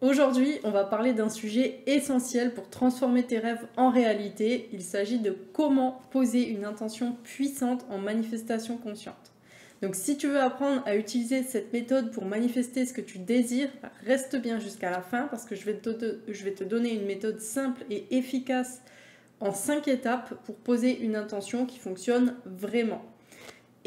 Aujourd'hui, on va parler d'un sujet essentiel pour transformer tes rêves en réalité. Il s'agit de comment poser une intention puissante en manifestation consciente. Donc si tu veux apprendre à utiliser cette méthode pour manifester ce que tu désires, reste bien jusqu'à la fin parce que je vais te donner une méthode simple et efficace en 5 étapes pour poser une intention qui fonctionne vraiment.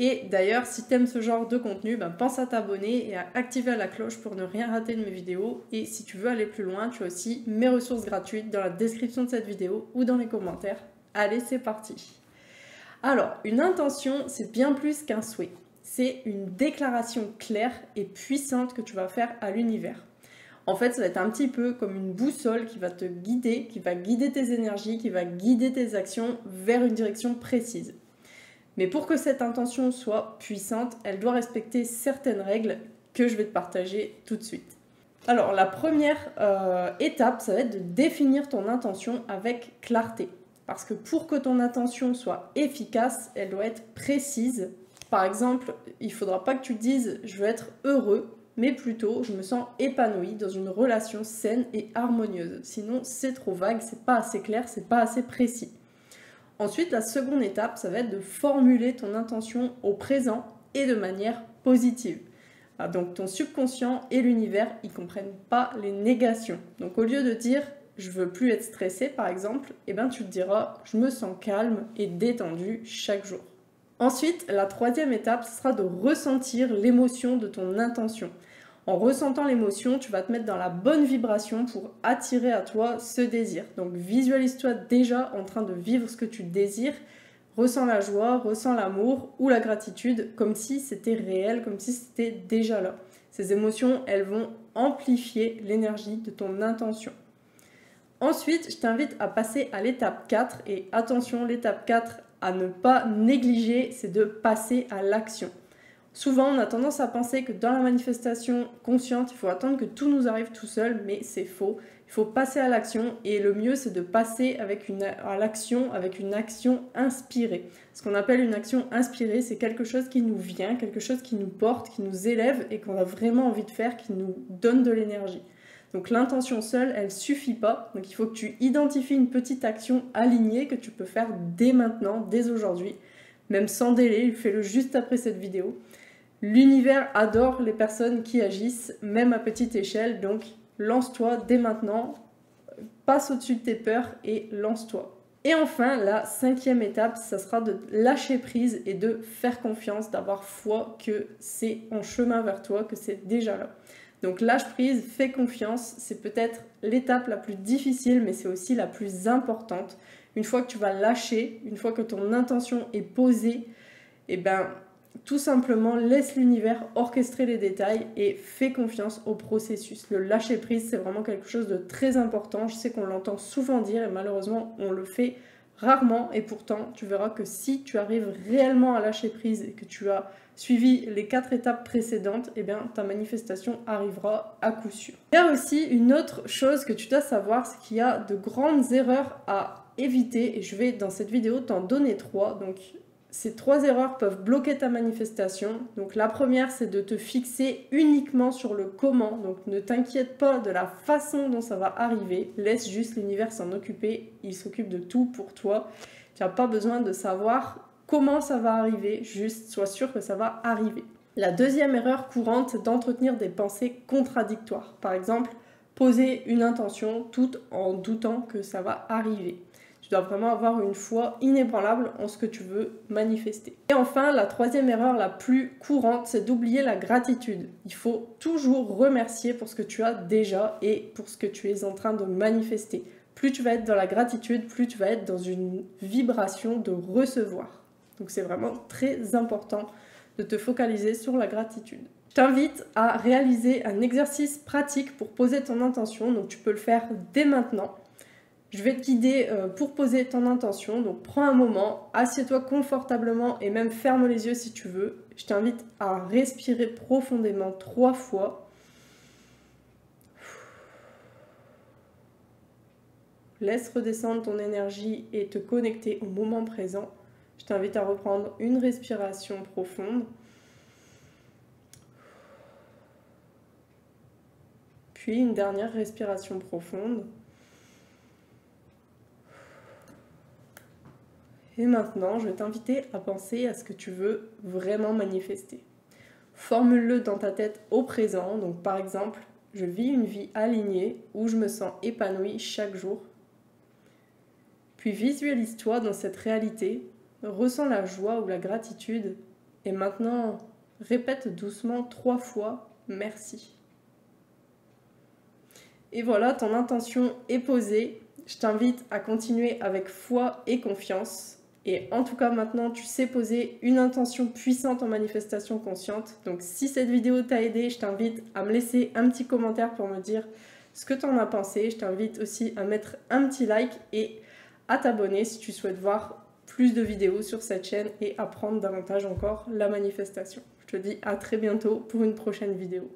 Et d'ailleurs, si tu aimes ce genre de contenu, pense à t'abonner et à activer la cloche pour ne rien rater de mes vidéos. Et si tu veux aller plus loin, tu as aussi mes ressources gratuites dans la description de cette vidéo ou dans les commentaires. Allez, c'est parti! Alors, une intention, c'est bien plus qu'un souhait. C'est une déclaration claire et puissante que tu vas faire à l'univers. En fait, ça va être un petit peu comme une boussole qui va te guider, qui va guider tes énergies, qui va guider tes actions vers une direction précise. Mais pour que cette intention soit puissante, elle doit respecter certaines règles que je vais te partager tout de suite. Alors, la première étape, ça va être de définir ton intention avec clarté. Parce que pour que ton intention soit efficace, elle doit être précise. Par exemple, il ne faudra pas que tu te dises « je veux être heureux », mais plutôt « je me sens épanoui dans une relation saine et harmonieuse ». Sinon, c'est trop vague, c'est pas assez clair, c'est pas assez précis. Ensuite, la seconde étape, ça va être de formuler ton intention au présent et de manière positive. Donc ton subconscient et l'univers, ils ne comprennent pas les négations. Donc au lieu de dire « je veux plus être stressé » par exemple, tu te diras « je me sens calme et détendu chaque jour ». Ensuite, la troisième étape, ce sera de ressentir l'émotion de ton intention. En ressentant l'émotion, tu vas te mettre dans la bonne vibration pour attirer à toi ce désir. Donc visualise-toi déjà en train de vivre ce que tu désires. Ressens la joie, ressens l'amour ou la gratitude comme si c'était réel, comme si c'était déjà là. Ces émotions, elles vont amplifier l'énergie de ton intention. Ensuite, je t'invite à passer à l'étape 4. Et attention, l'étape 4 à ne pas négliger, c'est de passer à l'action. Souvent, on a tendance à penser que dans la manifestation consciente, il faut attendre que tout nous arrive tout seul, mais c'est faux. Il faut passer à l'action et le mieux, c'est de passer à l'action avec une action inspirée. Ce qu'on appelle une action inspirée, c'est quelque chose qui nous vient, quelque chose qui nous porte, qui nous élève et qu'on a vraiment envie de faire, qui nous donne de l'énergie. Donc l'intention seule, elle suffit pas. Donc il faut que tu identifies une petite action alignée que tu peux faire dès maintenant, dès aujourd'hui, même sans délai, fais-le juste après cette vidéo. L'univers adore les personnes qui agissent, même à petite échelle, donc lance-toi dès maintenant, passe au-dessus de tes peurs et lance-toi. Et enfin, la cinquième étape, ça sera de lâcher prise et de faire confiance, d'avoir foi que c'est en chemin vers toi, que c'est déjà là. Donc lâche prise, fais confiance, c'est peut-être l'étape la plus difficile, mais c'est aussi la plus importante. Une fois que tu vas lâcher, une fois que ton intention est posée, tout simplement, laisse l'univers orchestrer les détails et fais confiance au processus. Le lâcher prise, c'est vraiment quelque chose de très important. Je sais qu'on l'entend souvent dire et malheureusement, on le fait rarement. Et pourtant, tu verras que si tu arrives réellement à lâcher prise et que tu as suivi les 4 étapes précédentes, ta manifestation arrivera à coup sûr. Il y a aussi une autre chose que tu dois savoir, c'est qu'il y a de grandes erreurs à éviter. Et je vais, dans cette vidéo, t'en donner 3. Donc, ces 3 erreurs peuvent bloquer ta manifestation. Donc la première, c'est de te fixer uniquement sur le comment. Donc ne t'inquiète pas de la façon dont ça va arriver. Laisse juste l'univers s'en occuper. Il s'occupe de tout pour toi. Tu n'as pas besoin de savoir comment ça va arriver. Juste sois sûr que ça va arriver. La deuxième erreur courante, c'est d'entretenir des pensées contradictoires. Par exemple, poser une intention tout en doutant que ça va arriver. Tu dois vraiment avoir une foi inébranlable en ce que tu veux manifester. Et enfin, la troisième erreur la plus courante, c'est d'oublier la gratitude. Il faut toujours remercier pour ce que tu as déjà et pour ce que tu es en train de manifester. Plus tu vas être dans la gratitude, plus tu vas être dans une vibration de recevoir. Donc c'est vraiment très important de te focaliser sur la gratitude. Je t'invite à réaliser un exercice pratique pour poser ton intention. Donc tu peux le faire dès maintenant. Je vais te guider pour poser ton intention, donc prends un moment, assieds-toi confortablement et même ferme les yeux si tu veux. Je t'invite à respirer profondément 3 fois. Laisse redescendre ton énergie et te connecter au moment présent. Je t'invite à reprendre une respiration profonde. puis une dernière respiration profonde. Et maintenant, je vais t'inviter à penser à ce que tu veux vraiment manifester. Formule-le dans ta tête au présent. Donc par exemple, je vis une vie alignée où je me sens épanouie chaque jour. Puis visualise-toi dans cette réalité, ressens la joie ou la gratitude. Et maintenant, répète doucement 3 fois « Merci ». Et voilà, ton intention est posée. Je t'invite à continuer avec foi et confiance. Et en tout cas, maintenant, tu sais poser une intention puissante en manifestation consciente. Donc, si cette vidéo t'a aidé, je t'invite à me laisser un petit commentaire pour me dire ce que tu en as pensé. Je t'invite aussi à mettre un petit like et à t'abonner si tu souhaites voir plus de vidéos sur cette chaîne et apprendre davantage encore la manifestation. Je te dis à très bientôt pour une prochaine vidéo.